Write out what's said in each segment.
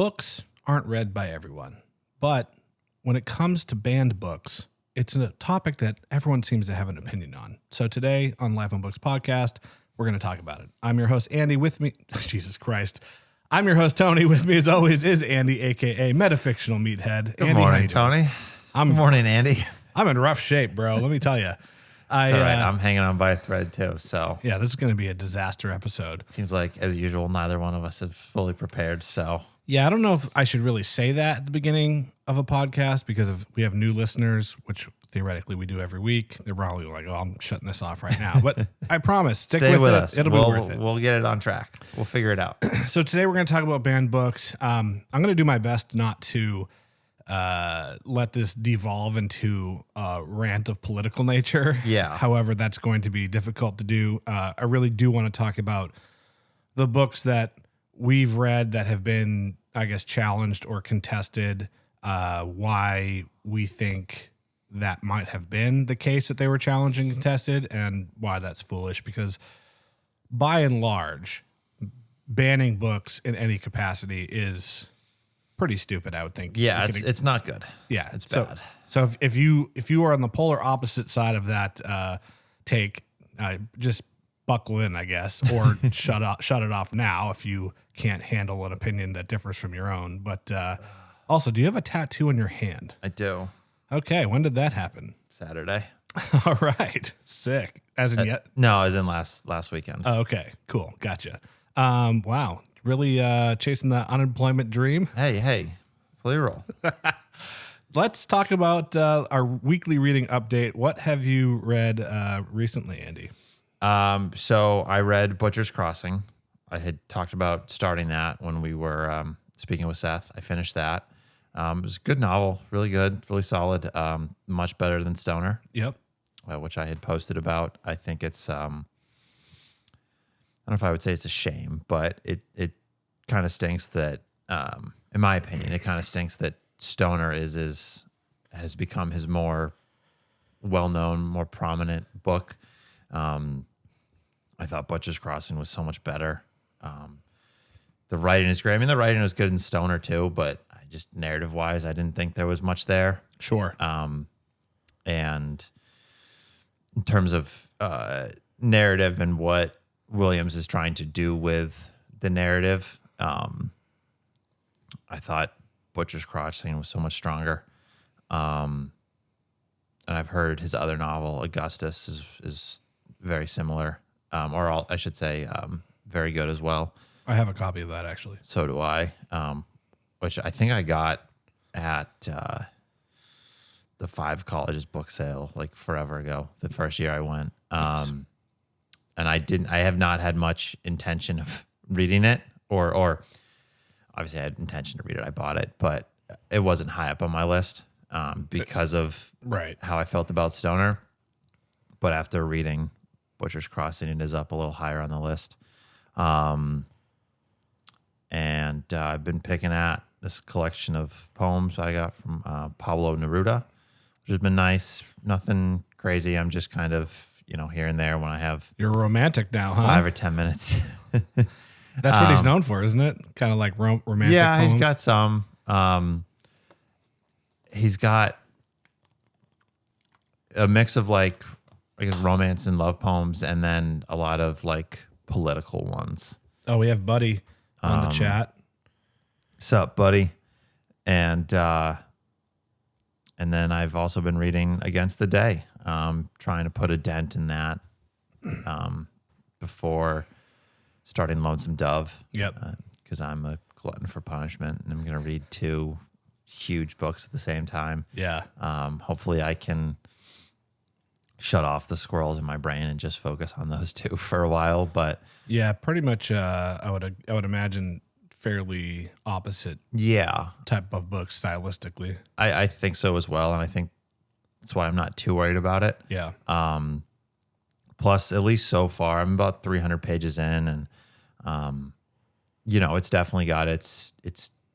Books aren't read by everyone, but when it comes to banned books, it's a topic that everyone seems to have an opinion on. So today on Live on Books podcast, we're going to talk about it. I'm your host, Andy. With me, Jesus Christ. I'm your host, Tony. With me, as always, is Andy, a.k.a. Metafictional Meathead. Good Andy, morning, Tony. Good morning, Andy. I'm in rough shape, bro. Let me tell you. It's all right. I'm hanging on by a thread, too. So yeah, this is going to be a disaster episode. Seems like, as usual, neither one of us is fully prepared. So yeah, I don't know if I should really say that at the beginning of a podcast because we have new listeners, which theoretically we do every week. They're probably like, oh, I'm shutting this off right now. But I promise, stay with us. It'll be worth it. We'll get it on track. We'll figure it out. So today we're going to talk about banned books. I'm going to do my best not to let this devolve into a rant of political nature. Yeah. However, that's going to be difficult to do. I really do want to talk about the books that we've read that have been, I guess, challenged or contested, why we think that might have been the case that they were challenged and contested, and why that's foolish, because by and large, banning books in any capacity is pretty stupid, I would think. Yeah, it's not good. Yeah, it's bad. So if you are on the polar opposite side of that take, just buckle in, I guess, or shut it off now if you can't handle an opinion that differs from your own. But also, do you have a tattoo on your hand? I do. Okay, when did that happen? Saturday. All right, sick. As in yet? No, as in last weekend. Oh, okay, cool, gotcha. Wow, really chasing the unemployment dream. Hey, slowly roll. Let's talk about our weekly reading update. What have you read recently, Andy? So I read Butcher's Crossing. I had talked about starting that when we were speaking with Seth. I finished that. It was a good novel, really good, really solid, much better than Stoner. Yep. Which I had posted about. I think it's, I don't know if I would say it's a shame, but it kind of stinks that, in my opinion, it kind of stinks that Stoner has become his more well-known, more prominent book. I thought Butcher's Crossing was so much better. The writing is great. I mean, the writing was good in Stoner too, but just narrative-wise, I didn't think there was much there. Sure. And in terms of narrative and what Williams is trying to do with the narrative, I thought Butcher's Crossing was so much stronger. And I've heard his other novel, Augustus, is very similar, I should say, very good as well. I have a copy of that, actually. So do I, which I think I got at the Five Colleges book sale like forever ago, the first year I went. Nice. And I have not had much intention of reading it, or obviously I had intention to read it. I bought it, but it wasn't high up on my list because of how I felt about Stoner. But after reading Butcher's Crossing, it is up a little higher on the list. And I've been picking at this collection of poems I got from Pablo Neruda, which has been nice. Nothing crazy. I'm just kind of, here and there when I have... You're romantic now, huh? 5 or 10 minutes. That's what he's known for, isn't it? Kind of like romantic Yeah, poems. he's got some. He's got a mix of like, I guess, romance and love poems, and then a lot of like political ones. Oh, we have Buddy on the chat. Sup, buddy? And then I've also been reading Against the Day, trying to put a dent in that before starting Lonesome Dove. Yep. Because I'm a glutton for punishment, and I'm going to read 2 huge books at the same time. Yeah. Hopefully I can shut off the squirrels in my brain and just focus on those 2 for a while. But yeah, pretty much. I would imagine fairly opposite. Yeah, type of book stylistically. I think so as well, and I think that's why I'm not too worried about it. Yeah. Plus, at least so far, I'm about 300 pages in, and it's definitely got its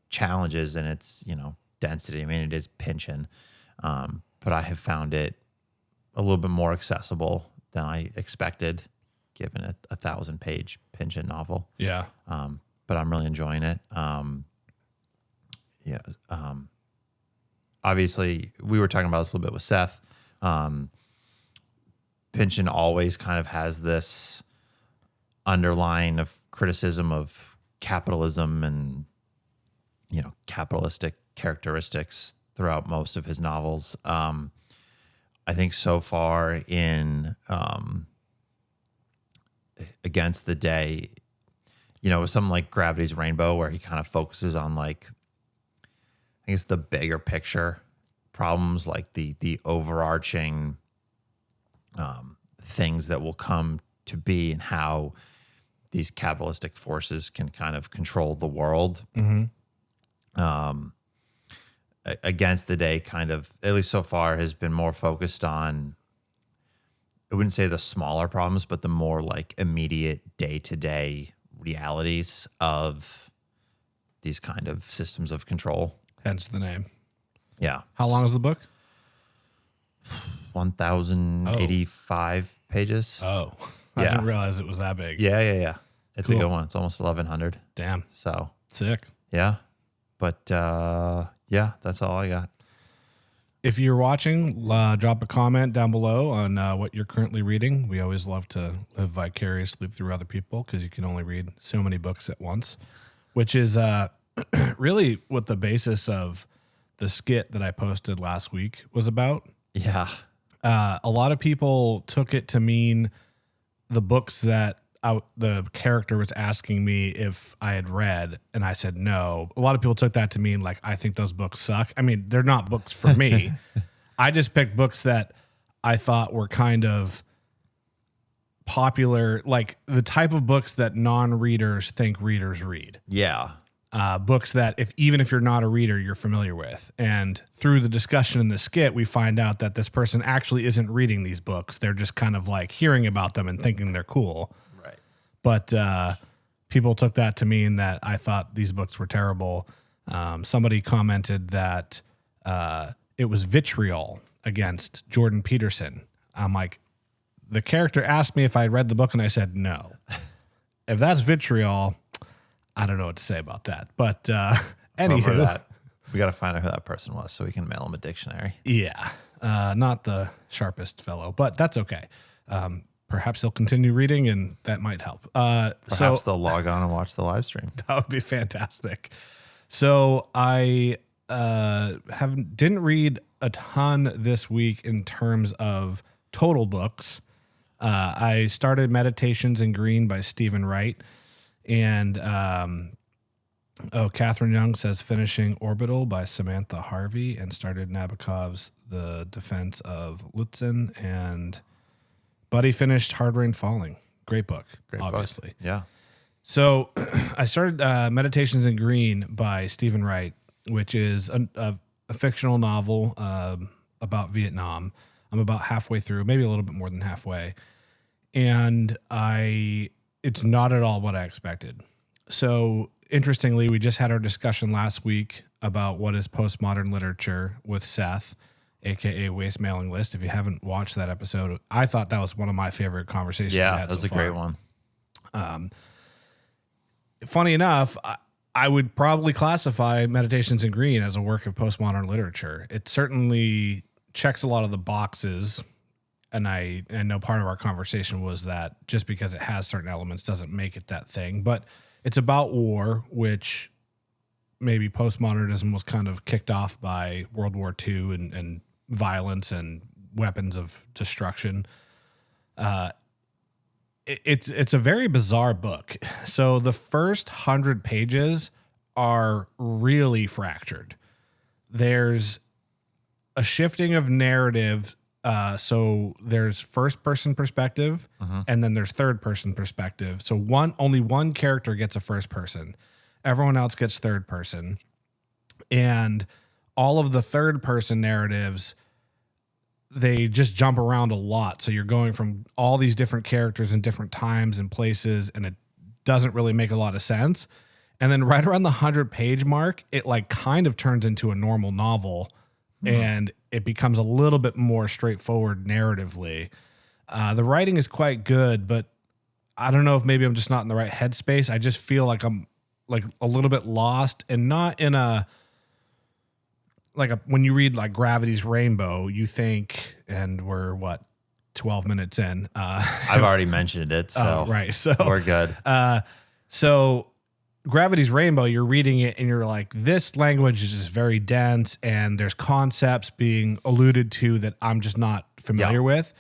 challenges and its density. I mean, it is Pynchon, but I have found it a little bit more accessible than I expected, given a 1,000-page Pynchon novel. Yeah. But I'm really enjoying it. obviously we were talking about this a little bit with Seth. Pynchon always kind of has this underline of criticism of capitalism and, capitalistic characteristics throughout most of his novels. I think so far in Against the Day, with something like Gravity's Rainbow, where he kind of focuses on like, I guess the bigger picture problems, like the overarching things that will come to be and how these capitalistic forces can kind of control the world. Against the Day kind of, at least so far, has been more focused on, I wouldn't say the smaller problems, but the more like immediate day-to-day realities of these kind of systems of control. Hence the name. Yeah. How long is the book? 1,085 pages. Oh, I Yeah. didn't realize it was that big. Yeah. It's Cool. a good one. It's almost 1,100. Damn. So, Sick. yeah. But, that's all I got. If you're watching, drop a comment down below on what you're currently reading. We always love to live vicariously through other people because you can only read so many books at once, which is really what the basis of the skit that I posted last week was about. Yeah. A lot of people took it to mean the books that the character was asking me if I had read, and I said no. A lot of people took that to mean like I think those books suck. I mean, they're not books for me. I just picked books that I thought were kind of popular, like the type of books that non-readers think readers read. Yeah. Books that even if you're not a reader, you're familiar with. And through the discussion in the skit, we find out that this person actually isn't reading these books. They're just kind of like hearing about them and thinking they're cool. Right. But people took that to mean that I thought these books were terrible. Somebody commented that it was vitriol against Jordan Peterson. I'm like, the character asked me if I read the book, and I said no. If that's vitriol, I don't know what to say about that. But anywho, That, we got to find out who that person was so we can mail him a dictionary. yeah, not the sharpest fellow, but that's okay. Perhaps he'll continue reading, and that might help. Perhaps they'll log on and watch the live stream. That would be fantastic. So I didn't read a ton this week in terms of total books. I started Meditations in Green by Stephen Wright. And, Catherine Young says finishing Orbital by Samantha Harvey, and started Nabokov's The Defense of Lutzen, and Buddy finished Hard Rain Falling. Great book, obviously. Book. Yeah. So I started Meditations in Green by Stephen Wright, which is a fictional novel about Vietnam. I'm about halfway through, maybe a little bit more than halfway. And it's not at all what I expected. So interestingly, we just had our discussion last week about what is postmodern literature with Seth, aka Waste Mailing List. If you haven't watched that episode, I thought that was one of my favorite conversations. Yeah, that was a great one. Funny enough, I would probably classify Meditations in Green as a work of postmodern literature. It certainly checks a lot of the boxes. And I know part of our conversation was that just because it has certain elements doesn't make it that thing. But it's about war, which maybe postmodernism was kind of kicked off by World War II and violence and weapons of destruction. It's a very bizarre book. So the first 100 pages are really fractured. There's a shifting of narrative. So there's first person perspective, and then there's third person perspective. So only one character gets a first person. Everyone else gets third person. And all of the third person narratives, they just jump around a lot. So you're going from all these different characters in different times and places, and it doesn't really make a lot of sense. And then right around the 100-page mark, it like kind of turns into a normal novel, and it becomes a little bit more straightforward narratively. The writing is quite good, but I don't know if maybe I'm just not in the right headspace. I just feel like I'm like a little bit lost, and not in a when you read like Gravity's Rainbow, you think, and we're what, 12 minutes in. I've already mentioned it, so right. So we're good. So Gravity's Rainbow, you're reading it and you're like, this language is just very dense and there's concepts being alluded to that I'm just not familiar with.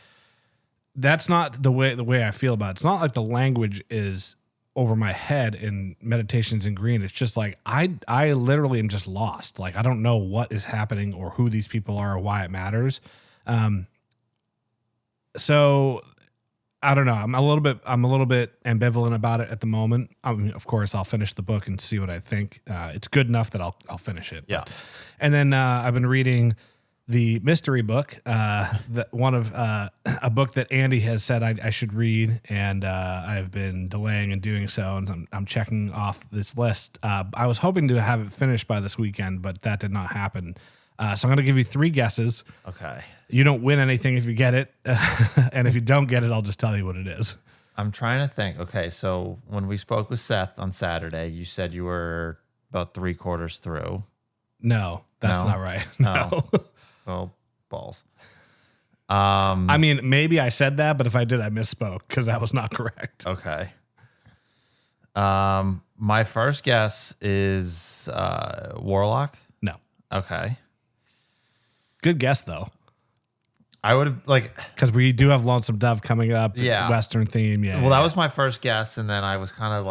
That's not the way I feel about it. It's not like the language is over my head in Meditations in Green. It's just like I literally am just lost. Like I don't know what is happening or who these people are or why it matters. So I don't know. I'm a little bit ambivalent about it at the moment. I mean, of course, I'll finish the book and see what I think. It's good enough that I'll finish it. Yeah. And then I've been reading the mystery book, a book that Andy has said I should read, and I've been delaying and doing so, and I'm checking off this list. I was hoping to have it finished by this weekend, but that did not happen. So I'm going to give you 3 guesses. Okay. You don't win anything if you get it, and if you don't get it, I'll just tell you what it is. I'm trying to think. Okay, so when we spoke with Seth on Saturday, you said you were about 3/4 through. No, that's not right. No. Well, balls. I mean, maybe I said that, but if I did, I misspoke because that was not correct. Okay. My first guess is Warlock. No. Okay. Good guess, though. I would have, because we do have Lonesome Dove coming up. Yeah. Western theme. Yeah. Well, that was my first guess, and then I was kind of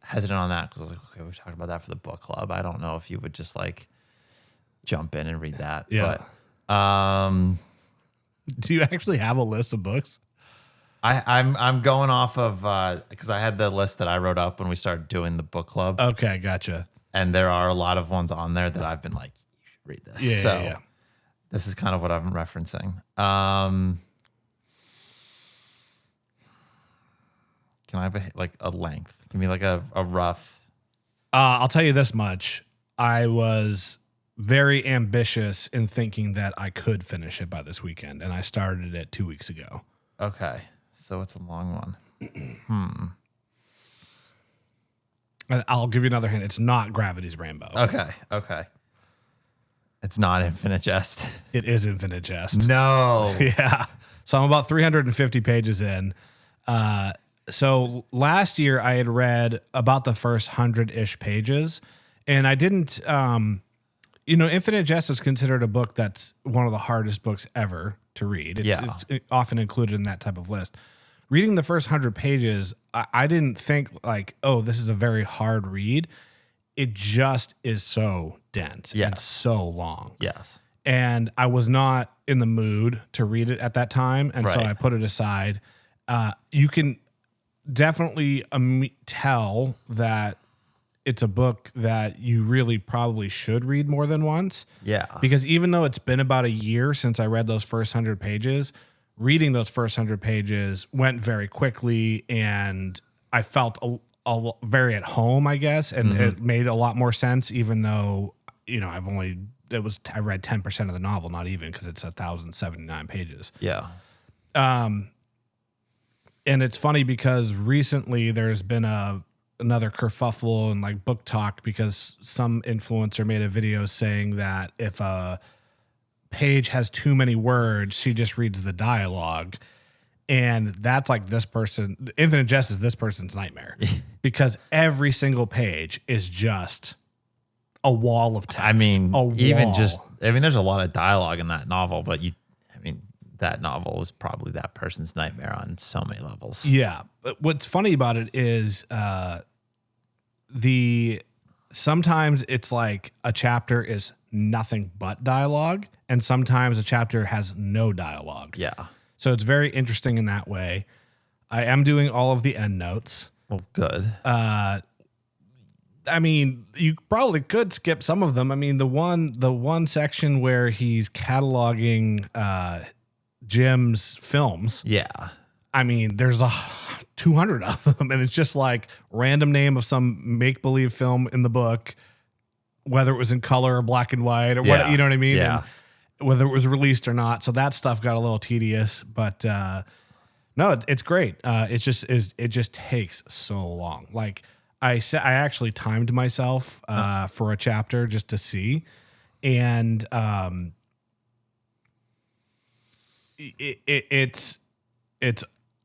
hesitant on that because I was like, okay, we're talking about that for the book club. I don't know if you would just jump in and read that. Yeah. But, do you actually have a list of books? I'm going off of because I had the list that I wrote up when we started doing the book club. Okay, gotcha. And there are a lot of ones on there that I've been like, you should read this. Yeah. This is kind of what I'm referencing. Can I have a length? Give me a rough. I'll tell you this much. I was very ambitious in thinking that I could finish it by this weekend, and I started it 2 weeks ago. Okay. So it's a long one. And I'll give you another hint. It's not Gravity's Rainbow. Okay. It's not Infinite Jest. It is Infinite Jest. No. Yeah. So I'm about 350 pages in. So last year I had read about the first 100-ish pages, and I didn't, Infinite Jest is considered a book that's one of the hardest books ever to read. It's often included in that type of list. Reading the first 100 pages, I didn't think this is a very hard read. It just is so dense and so long. Yes. And I was not in the mood to read it at that time, and so I put it aside. You can definitely tell that it's a book that you really probably should read more than once. Yeah. Because even though it's been about a year since I read those first 100 pages, reading those first 100 pages went very quickly, and I felt very at home, I guess, and it made a lot more sense, even though, I read 10% of the novel, not even, because it's 1,079 pages. Yeah. And it's funny because recently there's been another kerfuffle and book talk because some influencer made a video saying that if a page has too many words, she just reads the dialogue. And that's this person, Infinite Jest is this person's nightmare because every single page is just a wall of text. I mean, there's a lot of dialogue in that novel, but that novel was probably that person's nightmare on so many levels. Yeah. But what's funny about it is sometimes it's like a chapter is nothing but dialogue, and sometimes a chapter has no dialogue. Yeah. So it's very interesting in that way. I am doing all of the end notes. Well, good. You probably could skip some of them. The one section where he's cataloging Jim's films. Yeah. There's 200 of them, and it's just random name of some make-believe film in the book, whether it was in color or black and white or what, you know what I mean? Yeah. And whether it was released or not. So that stuff got a little tedious, but no, it's great. It just takes so long. I actually timed myself for a chapter just to see, and it's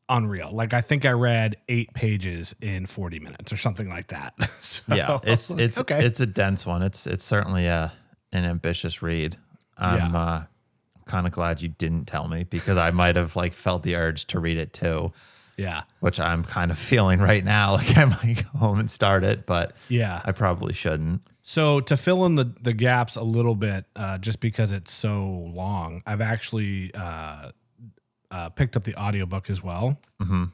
unreal. Like I think I read 8 pages in 40 minutes or something like that. So Yeah, it's okay. it's a dense one. It's certainly an ambitious read. I'm kind of glad you didn't tell me, because I might have like felt the urge to read it too. Yeah. Which I'm kind of feeling right now. Like I might go home and start it, but Yeah. I probably shouldn't. So to fill in the gaps a little bit, just because it's so long, I've actually picked up the audiobook as well. Mm-hmm.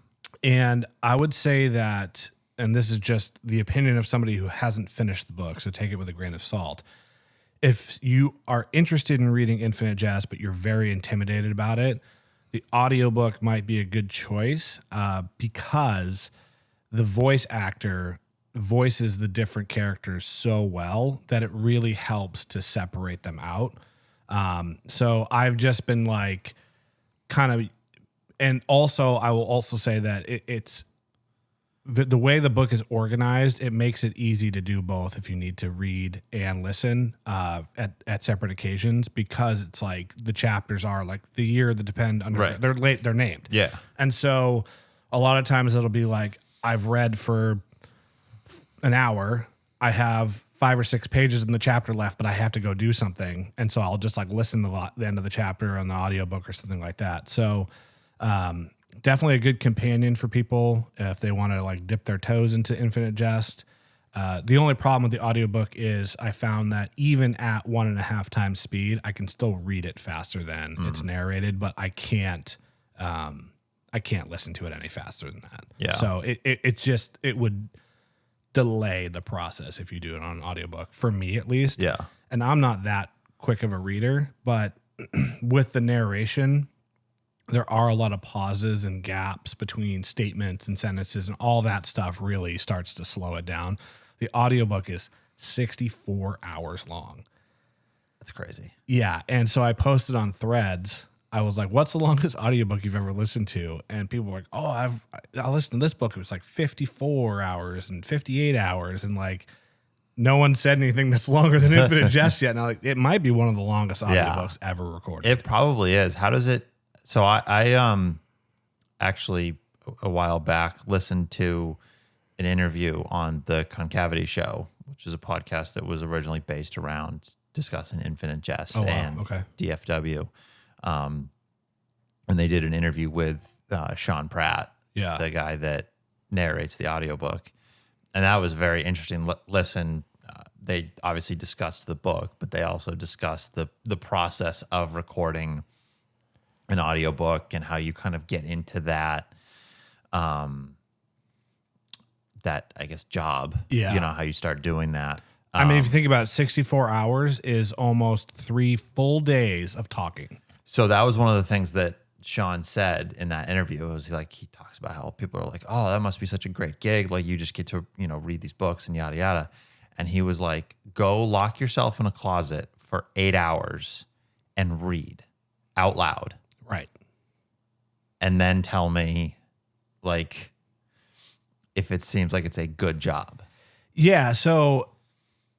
And I would say that, and this is just the opinion of somebody who hasn't finished the book, so take it with a grain of salt. If you are interested in reading Infinite Jest, but you're very intimidated about it, the audiobook might be a good choice because the voice actor voices the different characters so well that it really helps to separate them out. So I've just been like kind of, and also I will also say that it's the way the book is organized, it makes it easy to do both if you need to read and listen at separate occasions, because it's like the chapters are like the year that depend under Right. they're named. Yeah. And so a lot of times it'll be like I've read for an hour, I have 5 or 6 pages in the chapter left, but I have to go do something. And so I'll just like listen to the end of the chapter on the audiobook or something like that. So definitely a good companion for people if they want to like dip their toes into Infinite Jest. The only problem with the audiobook is I found that even at 1.5 times speed, I can still read it faster than it's narrated, but I can't listen to it any faster than that. Yeah. So it would delay the process if you do it on an audiobook, for me at least. Yeah. And I'm not that quick of a reader, but with the narration, there are a lot of pauses and gaps between statements and sentences, and all that stuff really starts to slow it down. The audiobook is 64 hours long. That's crazy. Yeah. And so I posted on Threads. I was like, what's the longest audiobook you've ever listened to? And people were like, oh, I listened to this book. It was like 54 hours and 58 hours. And like, no one said anything that's longer than Infinite Jest yet. And I'm like, it might be one of the longest audiobooks ever recorded. It probably is. How does it? So I actually a while back listened to an interview on the Concavity Show, which is a podcast that was originally based around discussing Infinite Jest and DFW. And they did an interview with Sean Pratt, the guy that narrates the audiobook. And that was very interesting. Listen, they obviously discussed the book, but they also discussed the process of recording an audiobook and how you kind of get into that, that I guess job, you know, how you start doing that. I mean, if you think about it, 64 hours is almost 3 full days of talking. So that was one of the things that Sean said in that interview. It was like, he talks about how people are like, oh, that must be such a great gig. Like you just get to, you know, read these books and yada, yada. And he was like, go lock yourself in a closet for 8 hours and read out loud. Right. And then tell me like if it seems like it's a good job. Yeah. So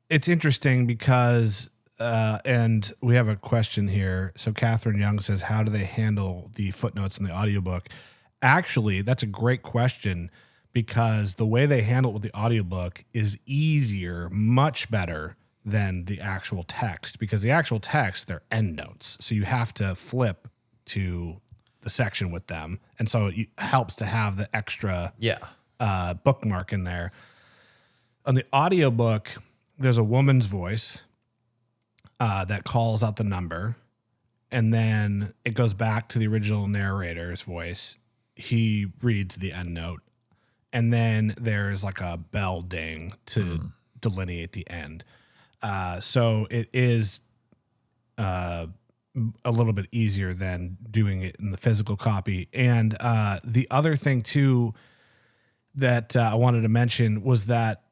it's interesting because, and we have a question here. So Catherine Young says, how do they handle the footnotes in the audiobook? Actually, that's a great question, because the way they handle it with the audiobook is easier, much better than the actual text, because the actual text, they're endnotes. So you have to flip to the section with them. And so it helps to have the extra bookmark in there. On the audiobook, there's a woman's voice that calls out the number, and then it goes back to the original narrator's voice. He reads the end note, and then there's like a bell ding to delineate the end. So it is a little bit easier than doing it in the physical copy. And the other thing too that I wanted to mention was that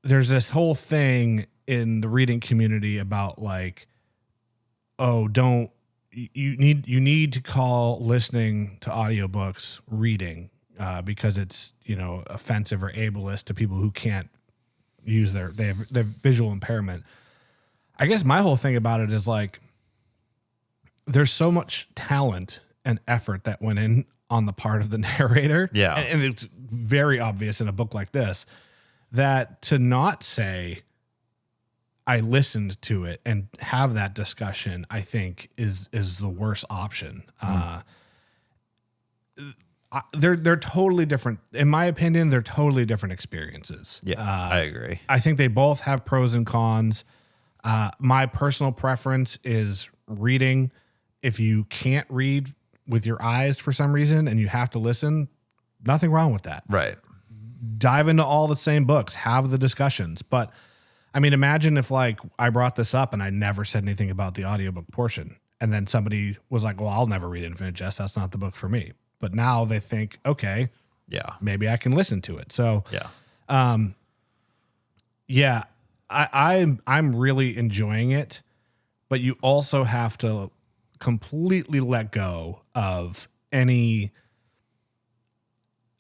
there's this whole thing in the reading community about like, oh, you need to call listening to audiobooks reading because it's, you know, offensive or ableist to people who can't use they have visual impairment. I guess my whole thing about it is like, there's so much talent and effort that went in on the part of the narrator. Yeah. And it's very obvious in a book like this that to not say, I listened to it and have that discussion, I think is the worst option. They're totally different. In my opinion, they're totally different experiences. Yeah, I agree. I think they both have pros and cons. My personal preference is reading. If you can't read with your eyes for some reason and you have to listen, nothing wrong with that. Right. Dive into all the same books, have the discussions. But I mean, imagine if like I brought this up and I never said anything about the audiobook portion. And then somebody was like, well, I'll never read Infinite Jest. That's not the book for me. But now they think, okay, Yeah. maybe I can listen to it. So Yeah. yeah, I'm really enjoying it, but you also have to completely let go of any,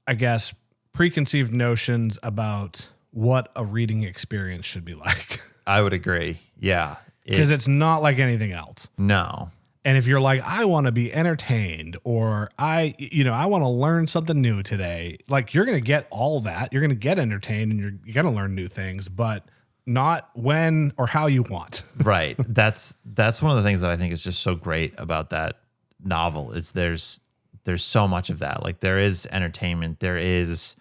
I guess, preconceived notions about what a reading experience should be like. I would agree. Yeah. Because it's not like anything else. No. And if you're like, I want to be entertained or I want to learn something new today, like you're going to get all that. You're going to get entertained and you're going to learn new things, but not when or how you want. Right. That's one of the things that I think is just so great about that novel is there's so much of that. Like there is entertainment, there is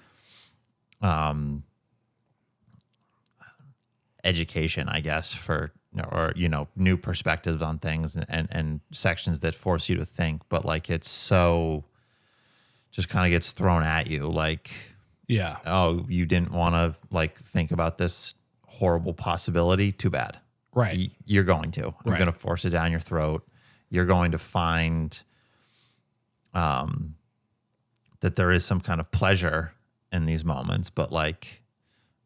education, I guess, for or new perspectives on things and sections that force you to think, but like it's so just kind of gets thrown at you like, Yeah. oh, you didn't want to like think about this horrible possibility, too bad. Right. You're going to. I'm Right. going to force it down your throat. You're going to find that there is some kind of pleasure in these moments, but like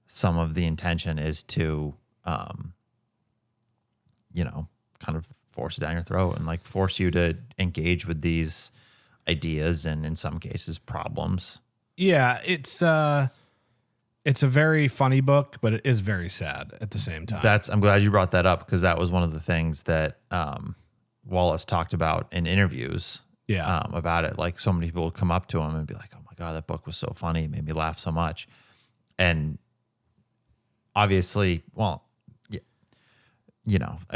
some of the intention is to, kind of force it down your throat and like force you to engage with these ideas and in some cases problems. Yeah. It's a very funny book, but it is very sad at the same time. I'm glad you brought that up because that was one of the things that Wallace talked about in interviews. Yeah. About it. Like so many people would come up to him and be like, "Oh my God, that book was so funny. It made me laugh so much." And obviously, well,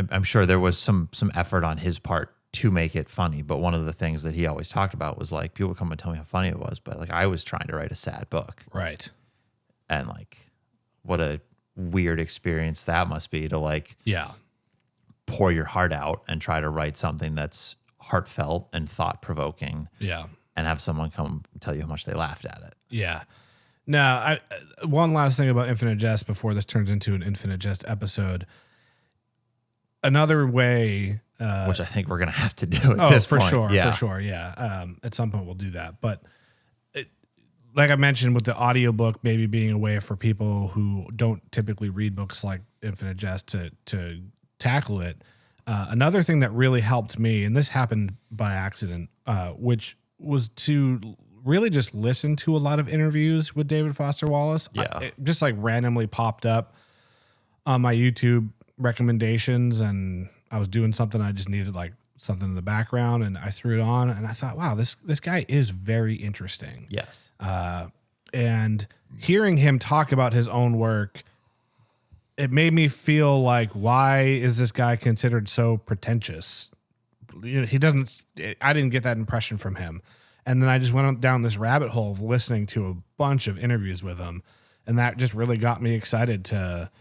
I'm sure there was some effort on his part to make it funny. But one of the things that he always talked about was like, people would come and tell me how funny it was, but like I was trying to write a sad book. Right. And like, what a weird experience that must be to like pour your heart out and try to write something that's heartfelt and thought-provoking. Yeah. And have someone come and tell you how much they laughed at it. Yeah. Now, one last thing about Infinite Jest before this turns into an Infinite Jest episode. Another way... which I think we're going to have to do at this point. For sure. Yeah. At some point we'll do that. But like I mentioned with the audiobook maybe being a way for people who don't typically read books like Infinite Jest to tackle it. Another thing that really helped me, and this happened by accident, which was to really just listen to a lot of interviews with David Foster Wallace. Yeah. It just like randomly popped up on my YouTube recommendations, and I was doing something. I just needed like something in the background, and I threw it on, and I thought, wow, this guy is very interesting. Yes. And hearing him talk about his own work, it made me feel like, why is this guy considered so pretentious? I didn't get that impression from him. And then I just went down this rabbit hole of listening to a bunch of interviews with him. And that just really got me excited to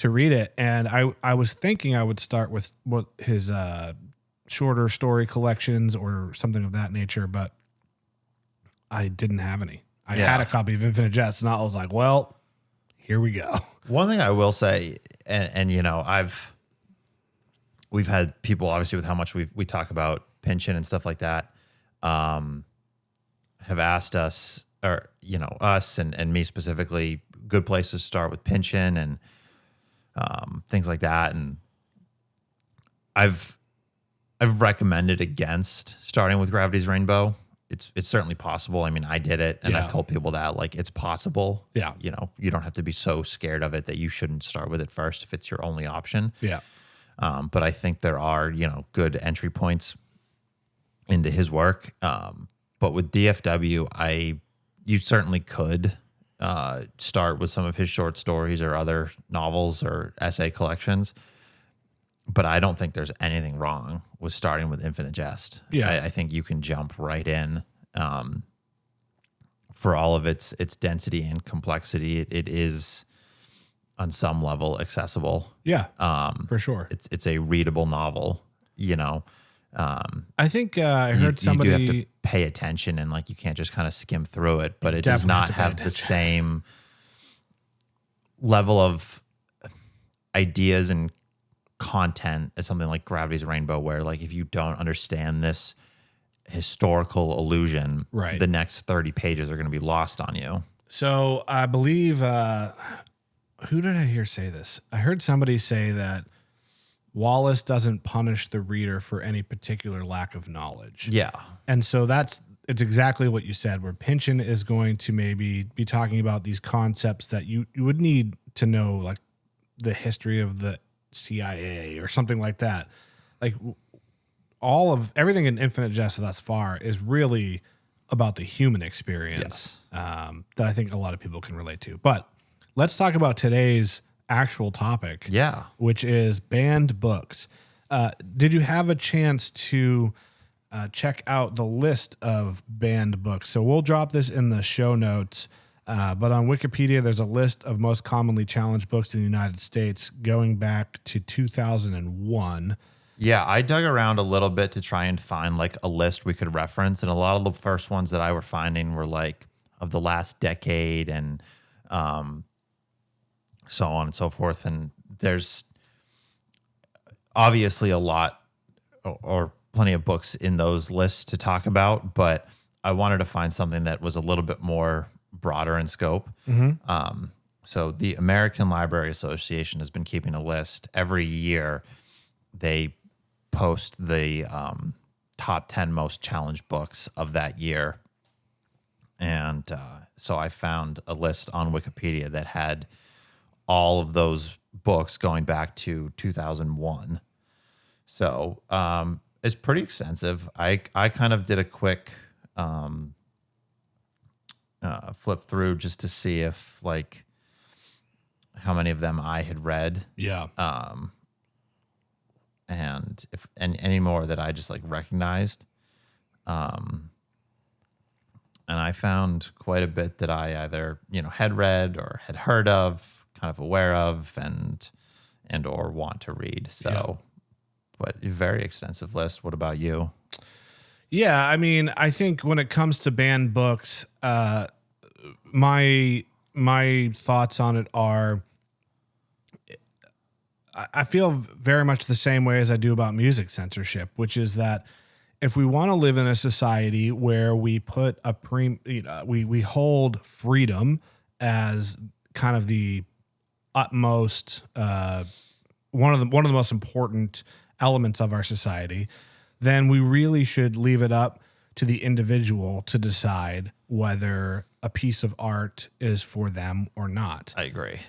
read it. And I was thinking I would start with what his shorter story collections or something of that nature, but I didn't have any. I had a copy of Infinite Jest, and I was like, well, here we go. One thing I will say, and we've had people obviously with how much we talk about pension and stuff like that, have asked us, or us and me specifically, good places to start with pension and things like that. And I've recommended against starting with Gravity's Rainbow. It's certainly possible. I mean, I did it, and I've told people that like it's possible. Yeah. You don't have to be so scared of it that you shouldn't start with it first if it's your only option. Yeah. But I think there are, good entry points into his work. But with DFW, you certainly could start with some of his short stories or other novels or essay collections. But I don't think there's anything wrong with starting with Infinite Jest. Yeah. I think you can jump right in. For all of its density and complexity, it is on some level accessible. Yeah, for sure. It's a readable novel, I think I heard somebody. You do have to pay attention, and you can't just kind of skim through it, but it does Definitely not have the same level of ideas and content as something like Gravity's Rainbow, where if you don't understand this historical illusion, right, the next 30 pages are going to be lost on you. So I believe, who did I hear say this? I heard somebody say that Wallace doesn't punish the reader for any particular lack of knowledge. Yeah. And so it's exactly what you said, where Pynchon is going to maybe be talking about these concepts that you would need to know, like the history of the CIA or something like that. All of everything in Infinite Jest thus far is really about the human experience. Yes. That I think a lot of people can relate to. But let's talk about today's actual topic, which is banned books. Did you have a chance to check out the list of banned books? So we'll drop this in the show notes, but on Wikipedia, there's a list of most commonly challenged books in the United States going back to 2001. Yeah, I dug around a little bit to try and find a list we could reference, and a lot of the first ones that I were finding were of the last decade and so on and so forth. And there's obviously a lot or plenty of books in those lists to talk about, but I wanted to find something that was a little bit more broader in scope. Mm-hmm. So the American Library Association has been keeping a list every year. They post the top 10 most challenged books of that year. And so I found a list on Wikipedia that had all of those books going back to 2001. So it's pretty extensive. I kind of did a quick flip through just to see if how many of them I had read. Yeah. And if any more that I just recognized. And I found quite a bit that I either, had read or had heard of, kind of aware of, and or want to read. So, but a very extensive list. What about you? Yeah, I mean, I think when it comes to banned books, my thoughts on it are, I feel very much the same way as I do about music censorship, which is that if we want to live in a society where we put we hold freedom as kind of the utmost one of the most important elements of our society, then we really should leave it up to the individual to decide whether a piece of art is for them or not. I agree.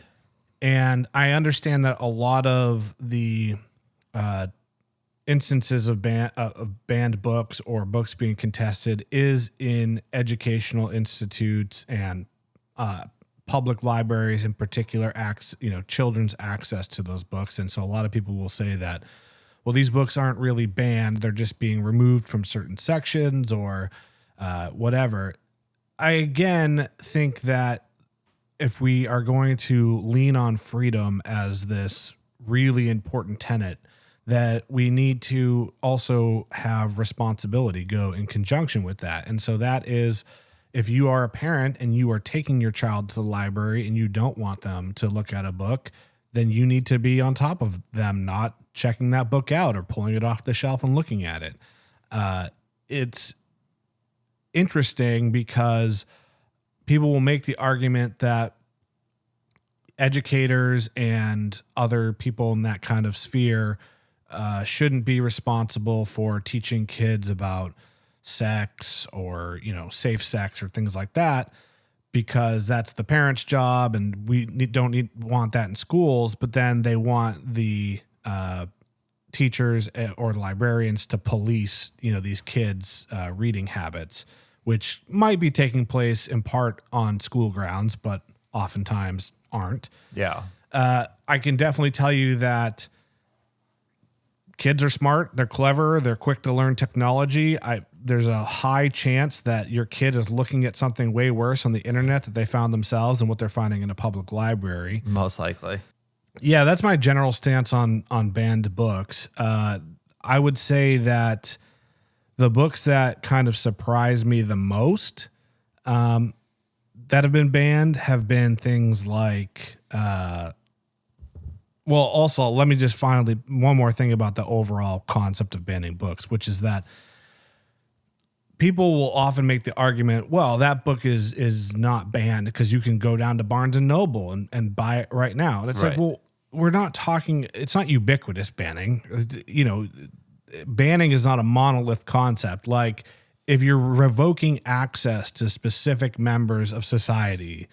And I understand that a lot of the instances of banned books or books being contested is in educational institutes and public libraries in particular, children's access to those books. And so a lot of people will say that, well, these books aren't really banned. They're just being removed from certain sections or whatever. I, again, think that if we are going to lean on freedom as this really important tenet, that we need to also have responsibility go in conjunction with that. And so that is, if you are a parent and you are taking your child to the library and you don't want them to look at a book, then you need to be on top of them not checking that book out or pulling it off the shelf and looking at it. It's interesting because people will make the argument that educators and other people in that kind of sphere shouldn't be responsible for teaching kids about sex or, safe sex or things like that, because that's the parent's job and we don't want that in schools. But then they want the teachers or librarians to police, these kids' reading habits, which might be taking place in part on school grounds, but oftentimes aren't. Yeah. I can definitely tell you that kids are smart, they're clever, they're quick to learn technology. There's a high chance that your kid is looking at something way worse on the internet that they found themselves than what they're finding in a public library. Most likely. Yeah, that's my general stance on banned books. I would say that the books that kind of surprise me the most that have been banned have been things like also, let me just finally, one more thing about the overall concept of banning books, which is that people will often make the argument, well, that book is not banned because you can go down to Barnes & Noble and buy it right now. And it's like, well, we're not talking, it's not ubiquitous banning. Banning is not a monolith concept. Like, if you're revoking access to specific members of society,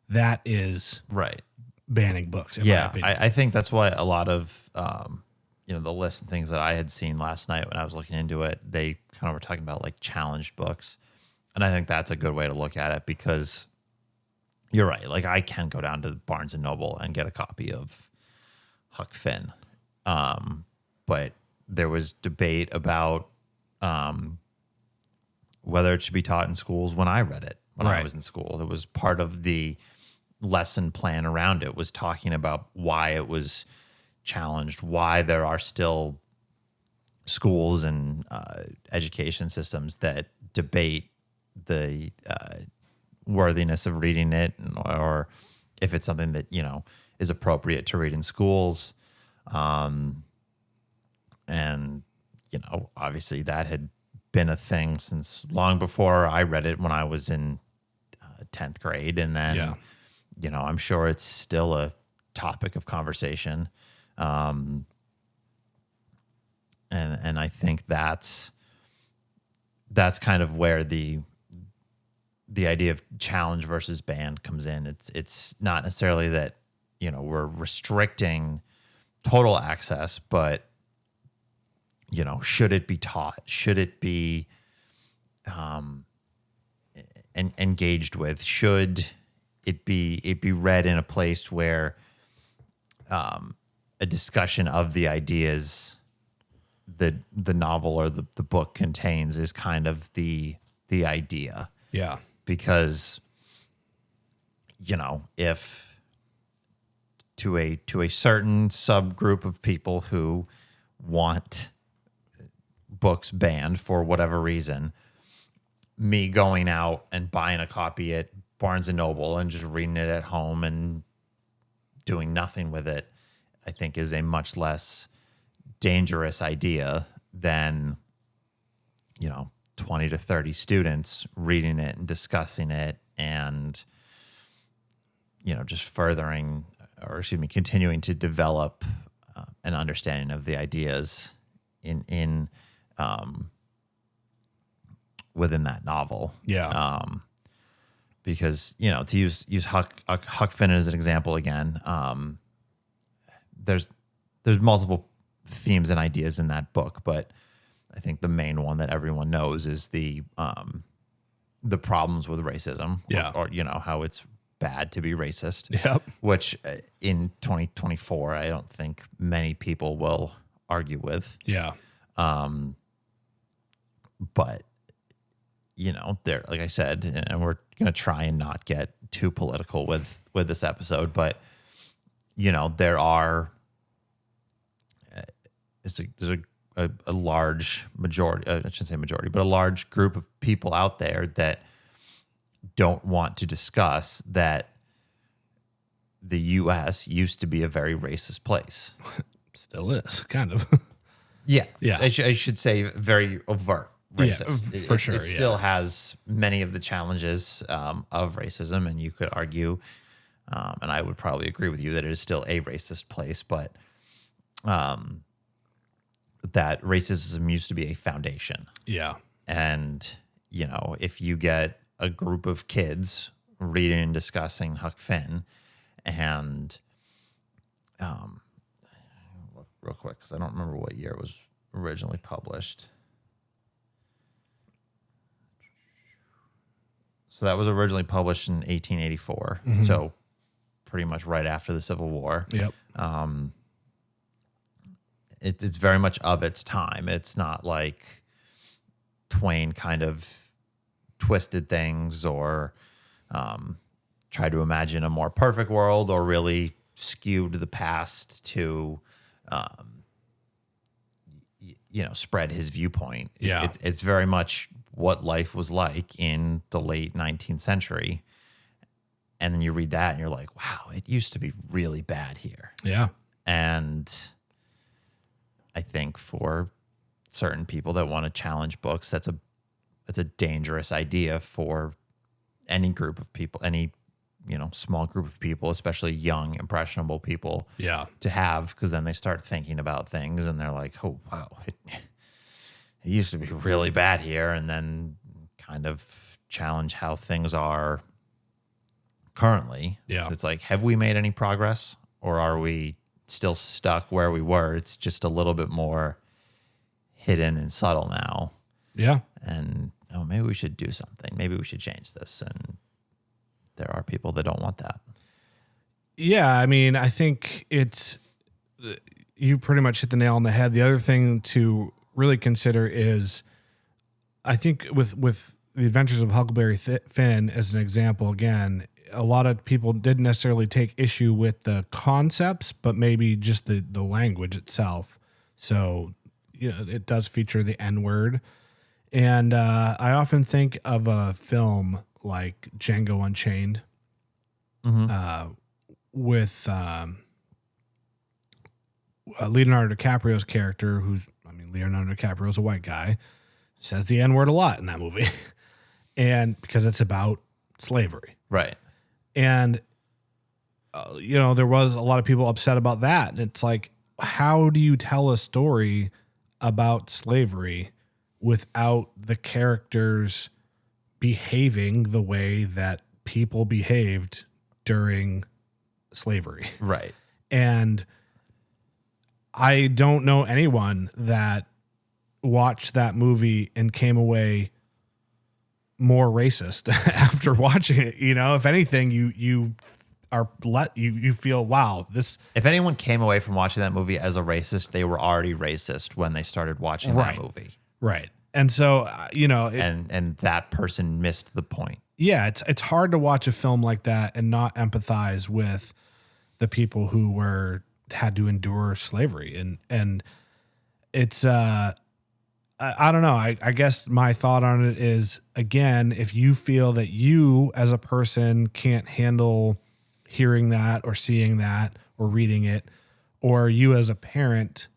that is right. Banning books, in my opinion. I think that's why a lot of, the list and things that I had seen last night when I was looking into it, they kind of were talking about like challenged books. And I think that's a good way to look at it because you're right. Like, I can go down to Barnes & Noble and get a copy of Huck Finn. But there was debate about whether it should be taught in schools when I read it, when I was in school. It was part of the lesson plan around it, was talking about why it was challenged, why there are still schools and education systems that debate the worthiness of reading it, or if it's something that, is appropriate to read in schools. And, obviously that had been a thing since long before I read it when I was in 10th grade. And then, I'm sure it's still a topic of conversation. And I think that's kind of where the idea of challenge versus banned comes in. It's not necessarily that, we're restricting total access, but, should it be taught? Should it be engaged with? Should it be read in a place where a discussion of the ideas that the novel or the book contains is kind of the idea. Yeah. Because, if to a certain subgroup of people who want books banned for whatever reason, me going out and buying a copy at Barnes & Noble and just reading it at home and doing nothing with it, I think is a much less dangerous idea than, 20 to 30 students reading it and discussing it and, just continuing to develop an understanding of the ideas in within that novel. Yeah. Because, to use Huck Finn as an example again, there's multiple themes and ideas in that book, but I think the main one that everyone knows is the problems with racism, or how it's bad to be racist. Yep. Which in 2024, I don't think many people will argue with. Yeah. But there, like I said, and we're going to try and not get too political with this episode, but there are there's a large majority, I shouldn't say majority, but a large group of people out there that don't want to discuss that the U.S. used to be a very racist place. Still is, kind of. Yeah. Yeah. I should say very overt racist. Yeah, for sure. It still has many of the challenges of racism, and you could argue, and I would probably agree with you, that it is still a racist place, but that racism used to be a foundation. Yeah. And, if you get a group of kids reading and discussing Huck Finn and real quick because I don't remember what year it was originally published. So that was originally published in 1884. So pretty much right after the Civil War. Yep. It's very much of its time. It's not like Twain kind of twisted things or tried to imagine a more perfect world or really skewed the past to, spread his viewpoint. Yeah. It's very much what life was like in the late 19th century. And then you read that and you're like, wow, it used to be really bad here. Yeah. And I think for certain people that want to challenge books, that's a dangerous idea for any group of people, any small group of people, especially young, impressionable people, to have, because then they start thinking about things and they're like, oh wow, it used to be really bad here, and then kind of challenge how things are currently. Yeah. It's like, have we made any progress, or are we still stuck where we were? It's just a little bit more hidden and subtle now. Yeah. And maybe we should do something. Maybe we should change this. And there are people that don't want that. Yeah. I mean, I think you pretty much hit the nail on the head. The other thing to really consider is, I think with the Adventures of Huckleberry Finn as an example, again, a lot of people didn't necessarily take issue with the concepts, but maybe just the language itself. So, it does feature the N-word. And I often think of a film like Django Unchained with Leonardo DiCaprio's character, Leonardo DiCaprio's a white guy, says the N-word a lot in that movie. And because it's about slavery. Right. And, there was a lot of people upset about that. And it's like, how do you tell a story about slavery without the characters behaving the way that people behaved during slavery? Right. And I don't know anyone that watched that movie and came away more racist after watching it. If anything, you feel, wow, this. If anyone came away from watching that movie as a racist, they were already racist when they started watching that movie. Right. And so, and that person missed the point. Yeah, it's hard to watch a film like that and not empathize with the people who had to endure slavery. And it's I don't know. I guess my thought on it is, again, if you feel that you as a person can't handle hearing that or seeing that or reading it, or you as a parent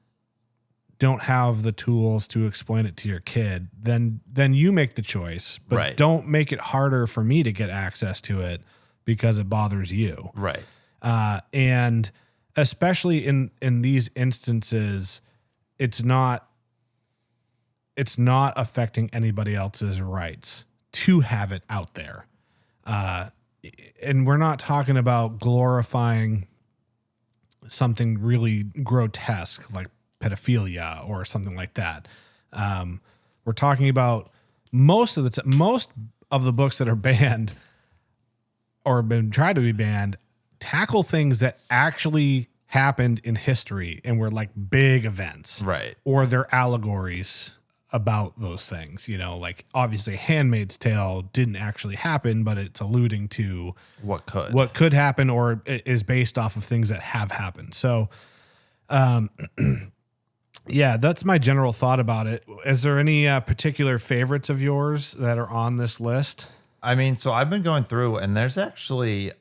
don't have the tools to explain it to your kid, then you make the choice. But don't make it harder for me to get access to it because it bothers you. Right. And especially in these instances, it's not affecting anybody else's rights to have it out there. And we're not talking about glorifying something really grotesque like pedophilia or something like that. We're talking about most of the books that are banned or been tried to be banned tackle things that actually happened in history and were like big events. Right. Or they're allegories about those things, like obviously Handmaid's Tale didn't actually happen, but it's alluding to what could happen or is based off of things that have happened. So, yeah, that's my general thought about it. Is there any particular favorites of yours that are on this list? I mean, so I've been going through, and there's actually,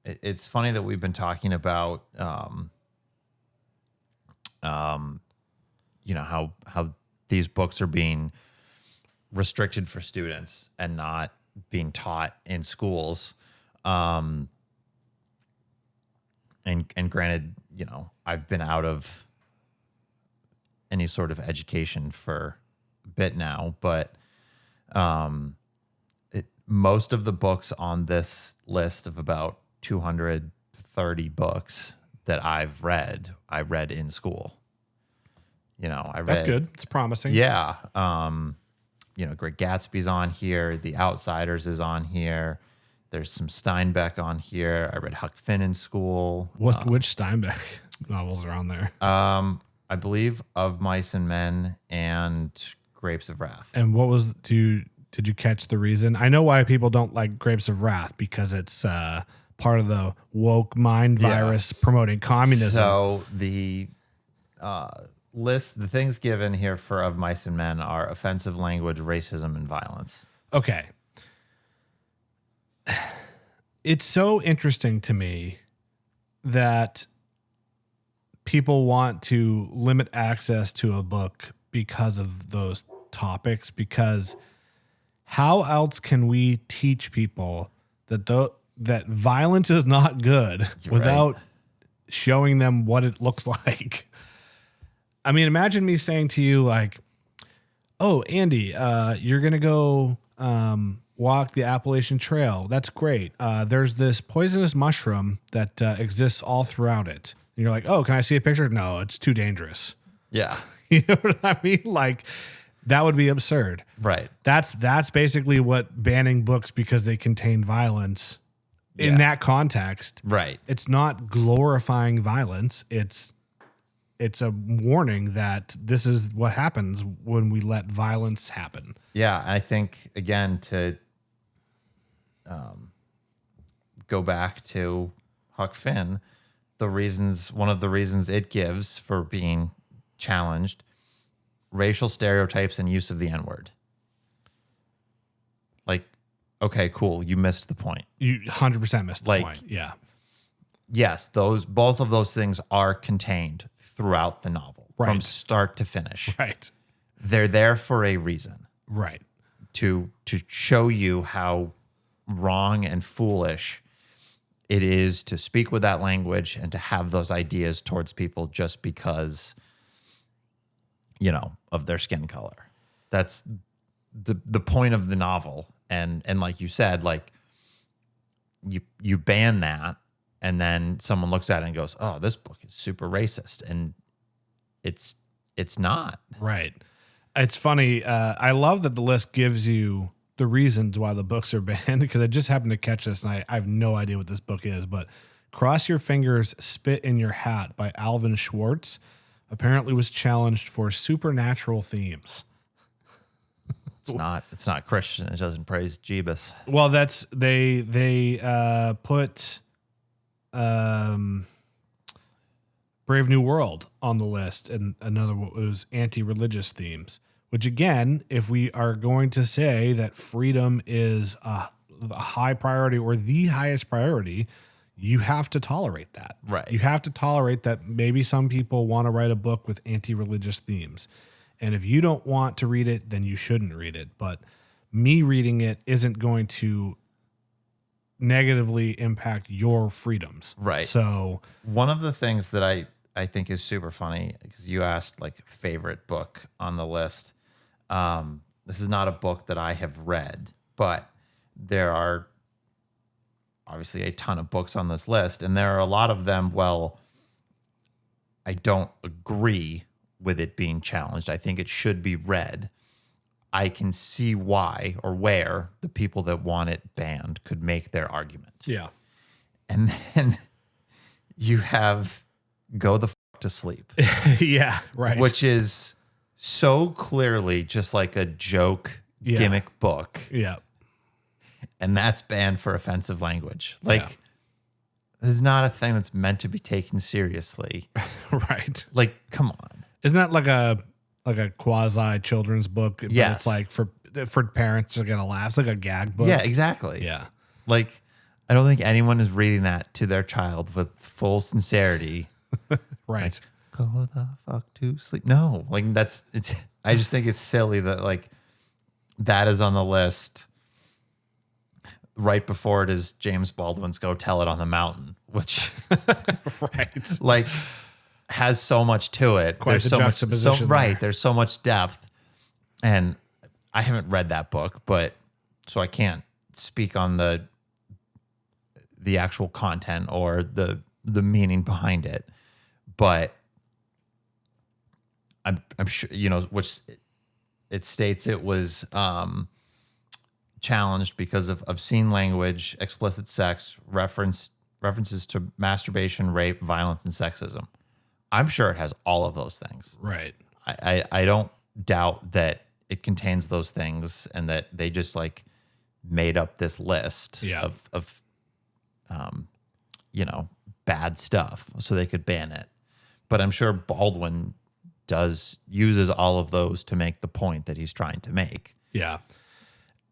it's funny that we've been talking about, how these books are being restricted for students and not being taught in schools. And granted, I've been out of any sort of education for a bit now, but most of the books on this list of about 230 books that I read in school. You know, I read. That's good. It's promising. Yeah. Great Gatsby's on here. The Outsiders is on here. There's some Steinbeck on here. I read Huck Finn in school. Which Steinbeck novels are on there? I believe Of Mice and Men and Grapes of Wrath. And did you catch the reason? I know why people don't like Grapes of Wrath, because it's part of the woke mind virus promoting communism. So the the things given here for Of Mice and Men are offensive language, racism, and violence. Okay. It's so interesting to me that people want to limit access to a book because of those topics, because how else can we teach people that violence is not good without showing them what it looks like? I mean, imagine me saying to you like, "Oh, Andy, you're going to go walk the Appalachian Trail. That's great. There's this poisonous mushroom that exists all throughout it." And you're like, "Oh, can I see a picture?" No, it's too dangerous. Yeah. You know what I mean? Like, that would be absurd. Right. That's basically what banning books because they contain violence in that context. Right. It's not glorifying violence. It's a warning that this is what happens when we let violence happen. Yeah, and I think again to go back to Huck Finn, one of the reasons it gives for being challenged, racial stereotypes and use of the N-word. Like, okay, cool, you missed the point. You 100% missed the point. Yeah. Yes, both of those things are contained throughout the novel from start to finish. Right. They're there for a reason. Right. To show you how wrong and foolish it is to speak with that language and to have those ideas towards people just because, of their skin color. That's the point of the novel. And like you said, like you ban that, and then someone looks at it and goes, "Oh, this book is super racist," and it's not. Right. It's funny. I love that the list gives you the reasons why the books are banned, because I just happened to catch this, and I have no idea what this book is, but Cross Your Fingers, Spit in Your Hat by Alvin Schwartz apparently was challenged for supernatural themes. It's not Christian. It doesn't praise Jeebus. Well, that's they put Brave New World on the list, and another one was anti-religious themes, which again, if we are going to say that freedom is a high priority or the highest priority, you have to tolerate that. Right. You have to tolerate that maybe some people want to write a book with anti-religious themes. And if you don't want to read it, then you shouldn't read it. But me reading it isn't going to negatively impact your freedoms. Right. So one of the things that I think is super funny, because you asked like favorite book on the list. This is not a book that I have read, but there are obviously a ton of books on this list, and there are a lot of them. Well, I don't agree with it being challenged. I think it should be read. I can see why or where the people that want it banned could make their argument. yeah. And then you have Go the Fuck to Sleep. Yeah, right. Which is so clearly just like a joke gimmick book. Yeah. And that's banned for offensive language. Like, this is not a thing that's meant to be taken seriously. Right. Like, come on. Isn't that like a quasi children's book? But Yes. it's like for parents to get a laugh. It's like a gag book. Yeah, exactly. Yeah. Like, I don't think anyone is reading that to their child with full sincerity. Right. Go the fuck to sleep. No, like I just think it's silly that like that is on the list right before it is James Baldwin's Go Tell It on the Mountain, which Right. like has so much to it. Quite There's the so much, juxtaposition right. there. There's so much depth, and I haven't read that book, but so I can't speak on the actual content or the the meaning behind it. But I'm sure, which it states it was challenged because of obscene language, explicit sex, references to masturbation, rape, violence, and sexism. I'm sure it has all of those things. Right. I don't doubt that it contains those things and that they just like made up this list of bad stuff so they could ban it. But I'm sure Baldwin uses all of those to make the point that he's trying to make. Yeah.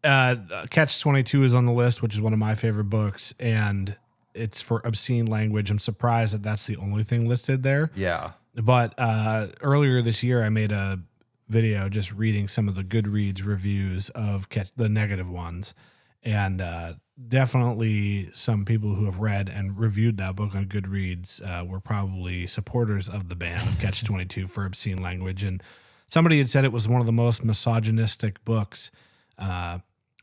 Catch-22 is on the list, which is one of my favorite books, and it's for obscene language. I'm surprised that that's the only thing listed there. Yeah. But earlier this year, I made a video just reading some of the Goodreads reviews of the negative ones. And definitely some people who have read and reviewed that book on Goodreads were probably supporters of the ban of Catch-22 for obscene language. And somebody had said it was one of the most misogynistic books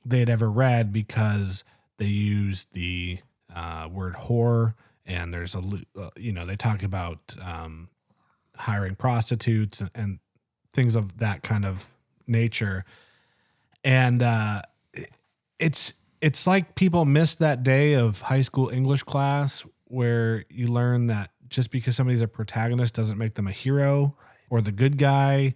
they had ever read because they used the word whore, and there's they talk about hiring prostitutes and things of that kind of nature. And it's like people missed that day of high school English class where you learn that just because somebody's a protagonist doesn't make them a hero or the good guy,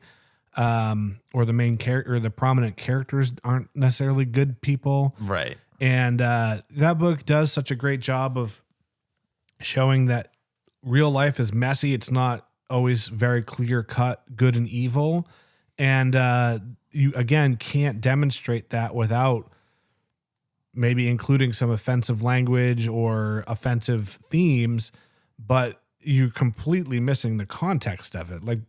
or the main character, or the prominent characters aren't necessarily good people. Right. And that book does such a great job of showing that real life is messy. It's not always very clear cut, good and evil. And you, again, can't demonstrate that without maybe including some offensive language or offensive themes, but you're completely missing the context of it. Like,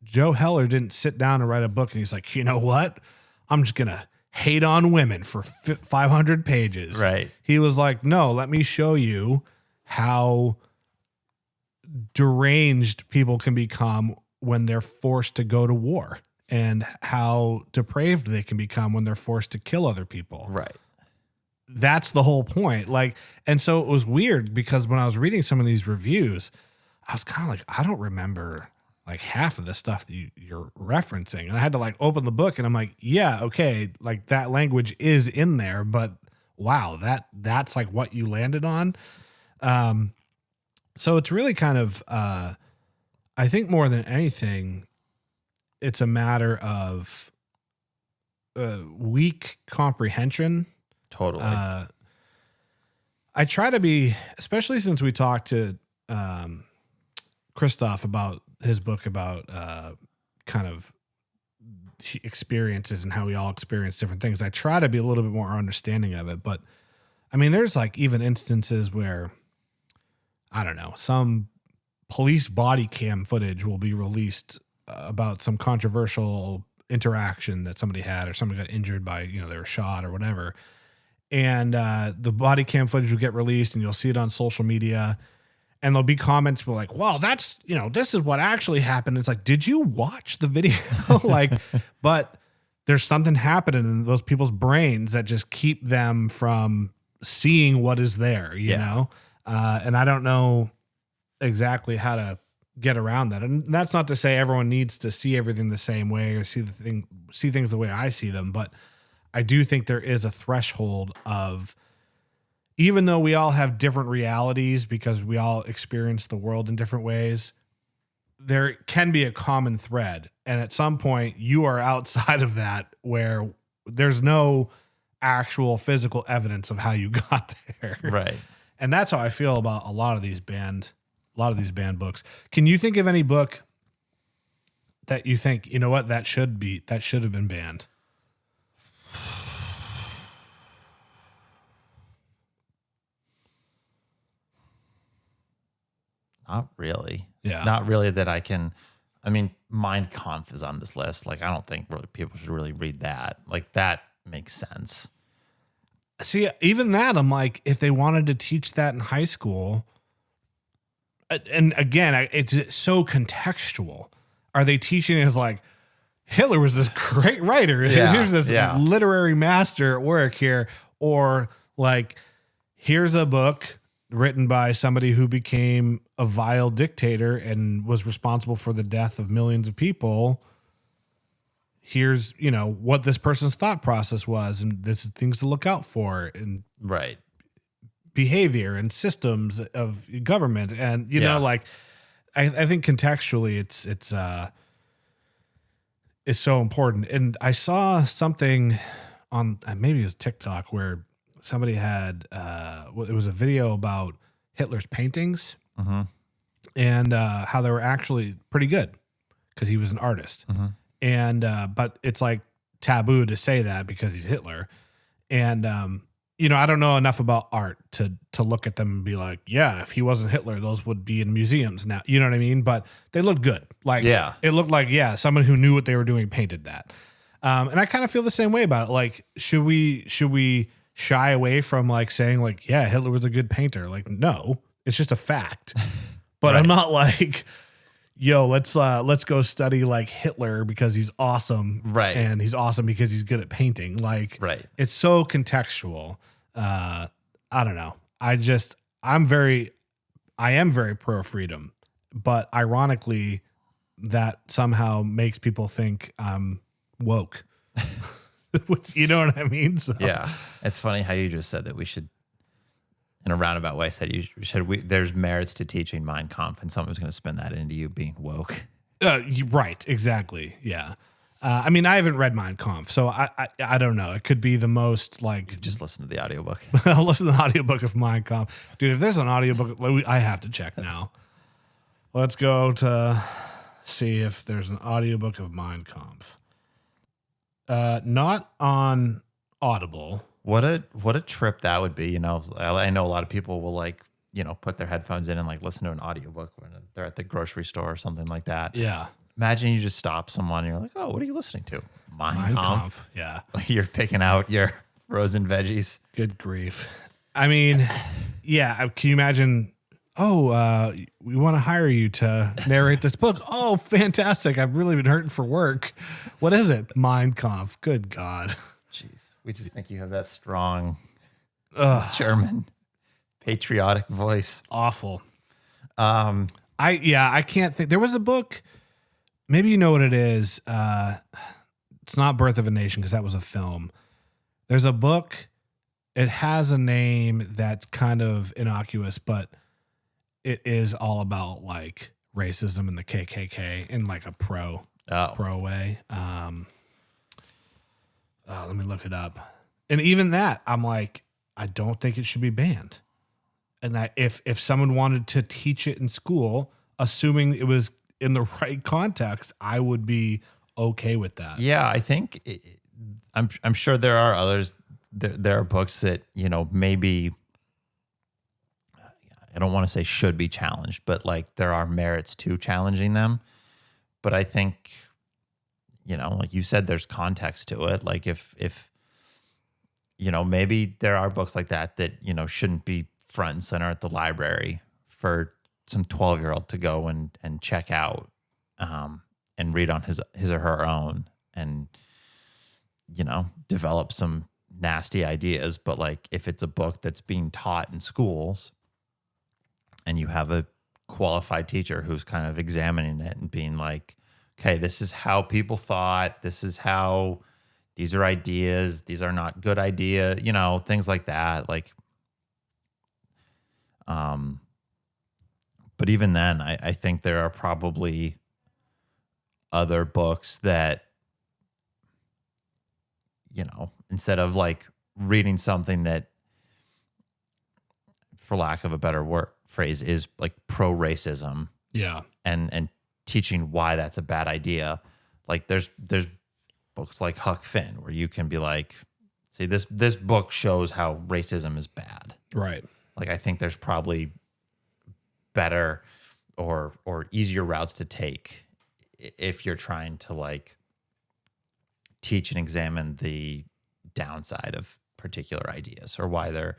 Joe Heller didn't sit down and write a book and he's like, you know what? I'm just going to hate on women for 500 pages. Right. He was like, no, let me show you how deranged people can become when they're forced to go to war and how depraved they can become when they're forced to kill other people. Right. That's the whole point. Like, and so it was weird because when I was reading some of these reviews, I was kind of like, I don't remember like half of the stuff that you're referencing. And I had to like open the book and I'm like, yeah, okay. Like that language is in there, but wow, that's like what you landed on. So it's really kind of, I think more than anything, it's a matter of weak comprehension. Totally. I try to be, especially since we talked to Christoph about his book about kind of experiences and how we all experience different things. I try to be a little bit more understanding of it. But I mean, there's like even instances where, I don't know, some police body cam footage will be released about some controversial interaction that somebody had, or somebody got injured by, they were shot or whatever. And the body cam footage will get released and you'll see it on social media. And there'll be comments like, well, that's, this is what actually happened. It's like, did you watch the video? But there's something happening in those people's brains that just keep them from seeing what is there, you know? And I don't know exactly how to get around that. And that's not to say everyone needs to see everything the same way or see things the way I see them. But I do think there is a threshold of, even though we all have different realities because we all experience the world in different ways, there can be a common thread. And at some point you are outside of that where there's no actual physical evidence of how you got there. Right. And that's how I feel about a lot of these banned books. Can you think of any book that you think, you know what, that should have been banned? Not really. Yeah. Not really that I can. I mean, Mein Kampf is on this list. Like, I don't think really people should really read that. Like, that makes sense. See, even that, I'm like, if they wanted to teach that in high school, and again, it's so contextual. Are they teaching it as like, Hitler was this great writer. Yeah, Here's this literary master at work here. Or like, here's a book written by somebody who became a vile dictator and was responsible for the death of millions of people. Here's, what this person's thought process was, and this is things to look out for, and Right. behavior and systems of government. And, I think contextually it's so important. And I saw something on, maybe it was TikTok, where somebody had, it was a video about Hitler's paintings and how they were actually pretty good because he was an artist. And, but it's like taboo to say that because he's Hitler. And, I don't know enough about art to look at them and be like, yeah, if he wasn't Hitler, those would be in museums now. You know what I mean? But they looked good. Like, it looked like, someone who knew what they were doing painted that. And I kind of feel the same way about it. Like, should we shy away from like saying like, yeah, Hitler was a good painter? Like, no, it's just a fact. But I'm not like, yo, let's go study like Hitler because he's awesome. Right. And he's awesome because he's good at painting. Like, it's so contextual. I don't know. I am very pro freedom, but ironically that somehow makes people think I'm woke. You know what I mean? So. Yeah. It's funny how you just said that we should, in a roundabout way, there's merits to teaching Mein Kampf, and someone's going to spin that into you being woke. Right. Exactly. Yeah. I haven't read Mein Kampf, so I don't know. It could be the most like... Just listen to the audiobook. I'll listen to the audiobook of Mein Kampf. Dude, if there's an audiobook, I have to check now. Let's go to see if there's an audiobook of Mein Kampf. Not on Audible. What a trip that would be. I know a lot of people will like, put their headphones in and like listen to an audiobook when they're at the grocery store or something like that. Yeah. Imagine you just stop someone and you're like, oh, what are you listening to? Mein Kampf. Yeah. You're picking out your frozen veggies. Good grief. Yeah. Can you imagine? Oh, we want to hire you to narrate this book. Oh, fantastic. I've really been hurting for work. What is it? Mein Kampf. Good God. Jeez. We just think you have that strong German patriotic voice. Awful. I can't think. There was a book. Maybe you know what it is. It's not Birth of a Nation because that was a film. There's a book. It has a name that's kind of innocuous, but it is all about like racism and the KKK in like a pro way. Let me look it up. And even that, I'm like, I don't think it should be banned. And that if someone wanted to teach it in school, assuming it was in the right context, I would be okay with that. Yeah, I think I'm sure there are others. There are books that, maybe, I don't want to say should be challenged, but like there are merits to challenging them. But I think, like you said, there's context to it. Like if maybe there are books like that shouldn't be front and center at the library for some 12-year-old to go and check out and read on his or her own and, develop some nasty ideas. But like if it's a book that's being taught in schools and you have a qualified teacher who's kind of examining it and being like, okay, this is how people thought. These are ideas. These are not good idea, things like that. Like, but even then, I think there are probably other books that, instead of like reading something that, for lack of a better phrase, is like pro-racism. Yeah. And teaching why that's a bad idea. Like there's books like Huck Finn where you can be like, see, this book shows how racism is bad. Right. Like I think there's probably better or easier routes to take if you're trying to like teach and examine the downside of particular ideas or why they're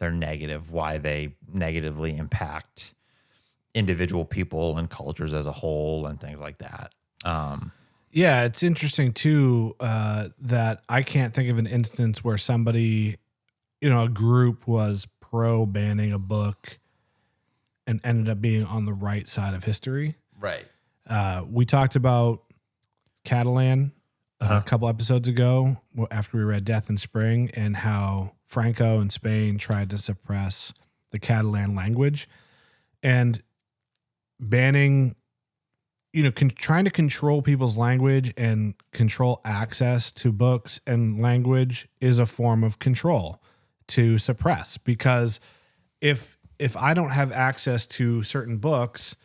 negative, why they negatively impact individual people and cultures as a whole and things like that. Yeah, it's interesting too that I can't think of an instance where somebody, a group was pro banning a book and ended up being on the right side of history. Right. We talked about Catalan a couple episodes ago after we read Death in Spring, and how Franco in Spain tried to suppress the Catalan language, and banning, trying to control people's language and control access to books and language is a form of control to suppress, because if I don't have access to certain books,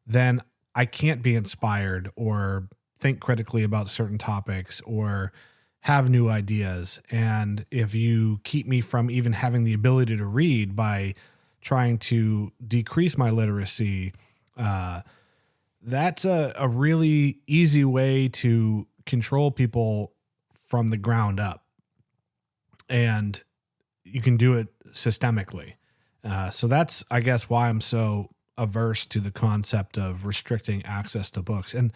then I can't be inspired or think critically about certain topics or have new ideas. And if you keep me from even having the ability to read by trying to decrease my literacy, that's a really easy way to control people from the ground up. And you can do it systemically. So that's, I guess, why I'm so averse to the concept of restricting access to books. And